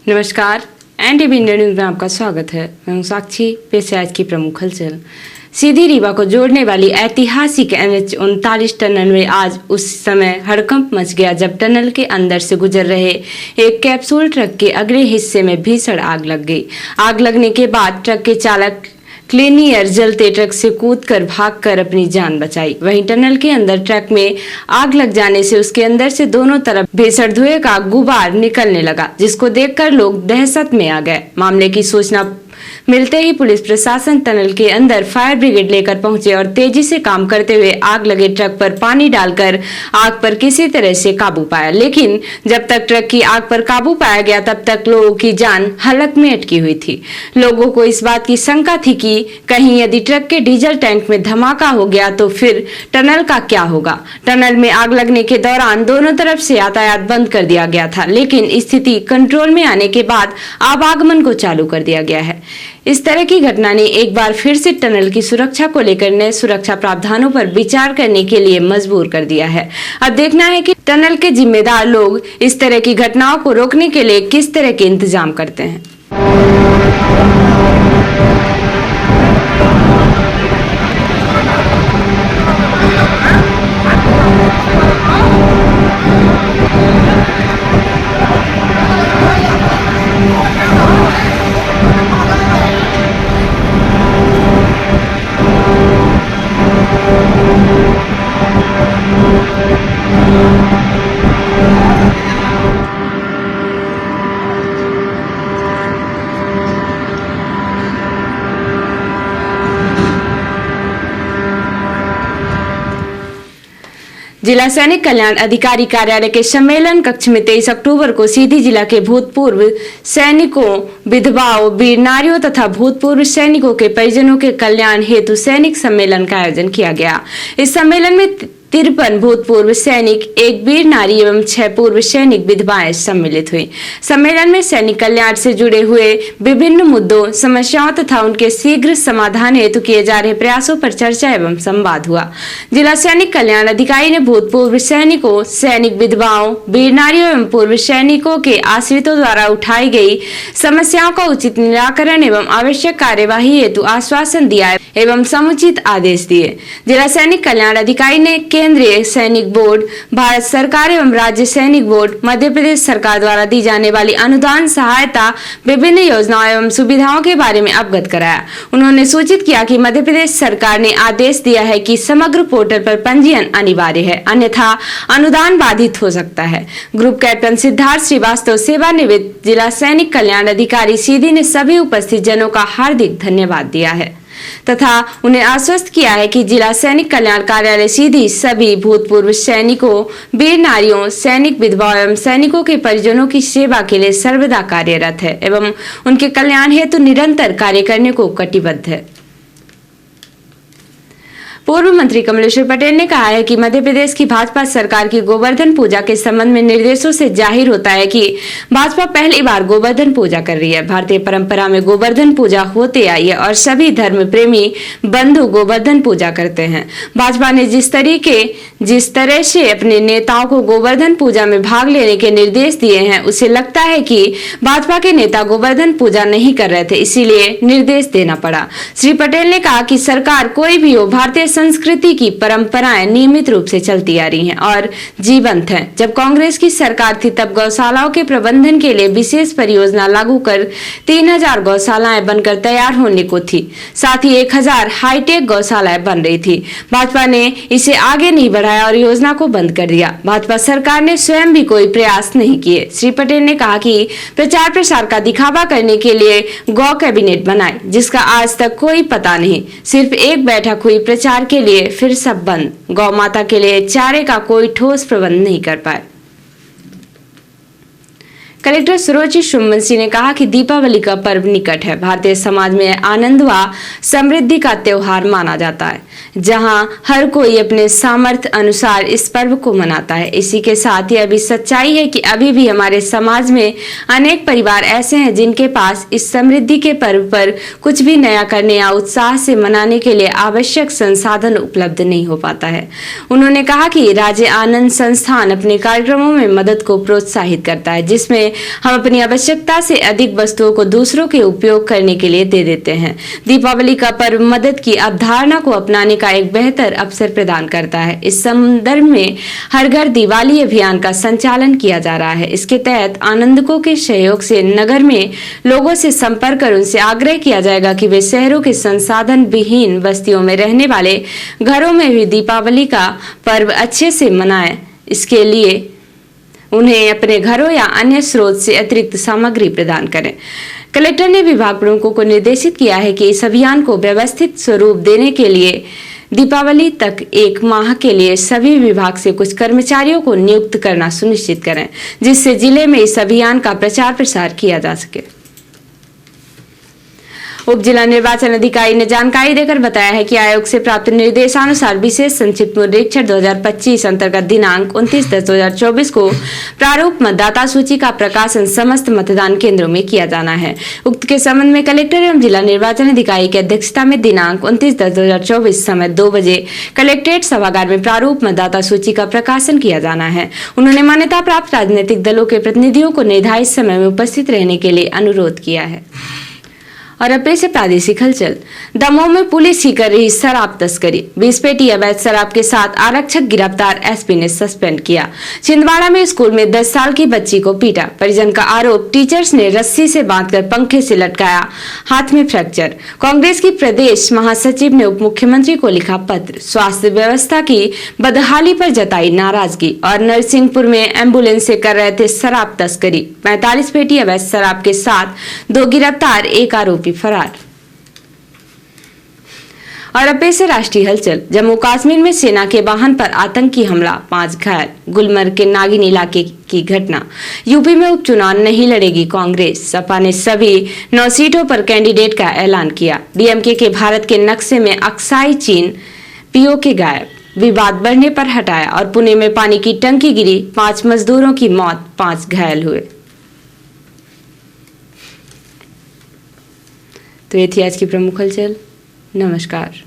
नमस्कार, NTV India news में आपका स्वागत है। मैं हूं साक्षी। पेश है आज की प्रमुख हलचल। सीधी रीवा को जोड़ने वाली ऐतिहासिक NH 39 टनल में आज उस समय हड़कंप मच गया जब टनल के अंदर से गुजर रहे एक कैप्सूल ट्रक के अगले हिस्से में भीषण आग लग गई। आग लगने के बाद ट्रक के चालक क्लीनियर जलते ट्रक से कूदकर भागकर अपनी जान बचाई। वहीं टनल के अंदर ट्रक में आग लग जाने से उसके अंदर से दोनों तरफ भीषण धुएं का गुबार निकलने लगा, जिसको देखकर लोग दहशत में आ गए। मामले की सूचना मिलते ही पुलिस प्रशासन टनल के अंदर फायर ब्रिगेड लेकर पहुंचे और तेजी से काम करते हुए आग लगे ट्रक पर पानी डालकर आग पर किसी तरह से काबू पाया। लेकिन जब तक ट्रक की आग पर काबू पाया गया तब तक लोगों की जान हलक में अटकी हुई थी। लोगों को इस बात की शंका थी कि कहीं यदि ट्रक के डीजल टैंक में धमाका हो गया तो फिर टनल का क्या होगा। टनल में आग लगने के दौरान दोनों तरफ से यातायात बंद कर दिया गया था, लेकिन स्थिति कंट्रोल में आने के बाद आवागमन को चालू कर दिया गया है। इस तरह की घटना ने एक बार फिर से टनल की सुरक्षा को लेकर नए सुरक्षा प्रावधानों पर विचार करने के लिए मजबूर कर दिया है। अब देखना है कि टनल के जिम्मेदार लोग इस तरह की घटनाओं को रोकने के लिए किस तरह के इंतजाम करते हैं। जिला सैनिक कल्याण अधिकारी कार्यालय के सम्मेलन कक्ष में 23 अक्टूबर को सीधी जिला के भूतपूर्व सैनिकों, विधवाओं, वीर नारियों तथा भूतपूर्व सैनिकों के परिजनों के कल्याण हेतु सैनिक सम्मेलन का आयोजन किया गया। इस सम्मेलन में 53 भूतपूर्व सैनिक, 1 वीर नारी एवं 6 पूर्व सैनिक विधवाएं सम्मिलित हुई। सम्मेलन में सैनिक कल्याण से जुड़े हुए विभिन्न मुद्दों, समस्याओं तथा उनके शीघ्र समाधान हेतु किए जा रहे प्रयासों पर चर्चा एवं संवाद हुआ। जिला सैनिक कल्याण अधिकारी ने भूतपूर्व सैनिकों, सैनिक विधवाओं, वीर नारियों एवं पूर्व सैनिकों के आश्रितों द्वारा उठाई गई समस्याओं का उचित निराकरण एवं आवश्यक कार्यवाही हेतु आश्वासन दिया एवं समुचित आदेश दिए। जिला सैनिक कल्याण अधिकारी ने केंद्रीय सैनिक बोर्ड, भारत सरकार एवं राज्य सैनिक बोर्ड, मध्य प्रदेश सरकार द्वारा दी जाने वाली अनुदान सहायता, विभिन्न योजनाओं एवं सुविधाओं के बारे में अवगत कराया। उन्होंने सूचित किया कि मध्य प्रदेश सरकार ने आदेश दिया है कि समग्र पोर्टल पर पंजीयन अनिवार्य है, अन्यथा अनुदान बाधित हो सकता है। ग्रुप कैप्टन सिद्धार्थ श्रीवास्तव, सेवानिवृत्त जिला सैनिक कल्याण अधिकारी सीधी ने सभी उपस्थित जनों का हार्दिक धन्यवाद दिया है तथा उन्हें आश्वस्त किया है कि जिला सैनिक कल्याण कार्यालय सीधी सभी भूतपूर्व सैनिकों, वीर नारियों, सैनिक विधवाओं एवं सैनिकों के परिजनों की सेवा के लिए सर्वदा कार्यरत है एवं उनके कल्याण हेतु निरंतर कार्य करने को कटिबद्ध है। पूर्व मंत्री कमलेश्वर पटेल ने कहा है कि मध्य प्रदेश की भाजपा सरकार की गोवर्धन पूजा के संबंध में निर्देशों से जाहिर होता है कि भाजपा पहली बार गोवर्धन पूजा कर रही है। भारतीय परंपरा में गोवर्धन पूजा होते आई है और सभी धर्म प्रेमी बंधु गोवर्धन पूजा करते हैं। भाजपा ने जिस तरह से अपने नेताओं को गोवर्धन पूजा में भाग लेने के निर्देश दिए हैं, उसे लगता है कि भाजपा के नेता गोवर्धन पूजा नहीं कर रहे थे, इसीलिए निर्देश देना पड़ा। श्री पटेल ने कहा कि सरकार कोई भी हो, भारतीय संस्कृति की परंपराएं नियमित रूप से चलती आ रही हैं और जीवंत हैं। जब कांग्रेस की सरकार थी तब गौशालाओं के प्रबंधन के लिए विशेष परियोजना लागू कर 3000 गौशालाएं बनकर तैयार होने को थी। साथ ही 1000 हाईटेक गौशालाएं बन रही थी। भाजपा ने इसे आगे नहीं बढ़ाया और योजना को बंद कर दिया। भाजपा सरकार ने स्वयं भी कोई प्रयास नहीं किए। श्री पटेल ने कहा कि प्रचार प्रसार का दिखावा करने के लिए गौ कैबिनेट बनाए, जिसका आज तक कोई पता नहीं। सिर्फ एक बैठक हुई प्रचार के लिए, फिर सब बंद। गौ माता के लिए चारे का कोई ठोस प्रबंध नहीं कर पाए। कलेक्टर सुरुचि सुमन ने कहा कि दीपावली का पर्व निकट है। भारतीय समाज में आनंद व समृद्धि का त्योहार माना जाता है। जहां हर कोई अपने सामर्थ्य अनुसार इस पर्व को मनाता है। इसी के साथ यह भी सच्चाई है कि अभी भी हमारे समाज में अनेक परिवार ऐसे हैं जिनके पास इस समृद्धि के पर्व पर कुछ भी नया करने या उत्साह से मनाने के लिए आवश्यक संसाधन उपलब्ध नहीं हो पाता है। उन्होंने कहा कि राज्य आनंद संस्थान अपने कार्यक्रमों में मदद को प्रोत्साहित करता है, जिसमें हम अपनी आवश्यकता से अधिक वस्तुओं को दूसरों के उपयोग करने के लिए दे देते हैं। दीपावली का पर्व मदद की अवधारणा को अपनाने का एक बेहतर अवसर प्रदान करता है। इस संदर्भ में हर घर दिवाली अभियान का संचालन किया जा रहा है। इसके तहत आनंदकों के सहयोग से नगर में लोगों से संपर्क कर उनसे आग्रह किया जाएगा कि वे शहरों के संसाधन विहीन बस्तियों में रहने वाले घरों में भी दीपावली का पर्व अच्छे से मनाएं। इसके लिए उन्हें अपने घरों या अन्य स्रोत से अतिरिक्त सामग्री प्रदान करें। कलेक्टर ने विभाग प्रमुखों को निर्देशित किया है कि इस अभियान को व्यवस्थित स्वरूप देने के लिए दीपावली तक 1 माह के लिए सभी विभाग से कुछ कर्मचारियों को नियुक्त करना सुनिश्चित करें, जिससे जिले में इस अभियान का प्रचार प्रसार किया जा सके। उप जिला निर्वाचन अधिकारी ने जानकारी देकर बताया है कि आयोग से प्राप्त निर्देशानुसार विशेष संक्षिप्त निरीक्षण 2025 अंतर्गत दिनांक 29/10/2024 को प्रारूप मतदाता सूची का प्रकाशन समस्त मतदान केंद्रों में किया जाना है। उक्त के संबंध में कलेक्टर एवं जिला निर्वाचन अधिकारी की अध्यक्षता में दिनांक 29/10/2024 समय 2 बजे कलेक्ट्रेट सभागार में प्रारूप मतदाता सूची का प्रकाशन किया जाना है। उन्होंने मान्यता प्राप्त राजनीतिक दलों के प्रतिनिधियों को निर्धारित समय में उपस्थित रहने के लिए अनुरोध किया है। और अब से प्रादेशिक हलचल। दमोह में पुलिस ही कर रही शराब तस्करी। 20 पेटी अवैध शराब के साथ आरक्षक गिरफ्तार, एसपी ने सस्पेंड किया। छिंदवाड़ा में स्कूल में 10 साल की बच्ची को पीटा। परिजन का आरोप, टीचर्स ने रस्सी से बांधकर पंखे से लटकाया, हाथ में फ्रैक्चर। कांग्रेस की प्रदेश महासचिव ने उप मुख्यमंत्री को लिखा पत्र। स्वास्थ्य व्यवस्था की बदहाली पर जताई नाराजगी। और नरसिंहपुर में एम्बुलेंस से कर रहे थे शराब तस्करी। 45 पेटी अवैध शराब के साथ 2 गिरफ्तार, 1 आरोपी फरार। और अब से राष्ट्रीय हलचल। जम्मू कश्मीर में सेना के वाहन पर आतंकी हमला, 5 घायल। गुलमर्ग के नागिन इलाके की घटना। यूपी में उपचुनाव नहीं लड़ेगी कांग्रेस। सपा ने सभी 9 सीटों पर कैंडिडेट का ऐलान किया। डीएमके के भारत के नक्शे में अक्साई चीन, पीओके गायब। विवाद बढ़ने पर हटाया। और पुणे में पानी की टंकी गिरी, 5 मजदूरों की मौत, 5 घायल हुए। तो ये थी आज की प्रमुख हलचल। नमस्कार।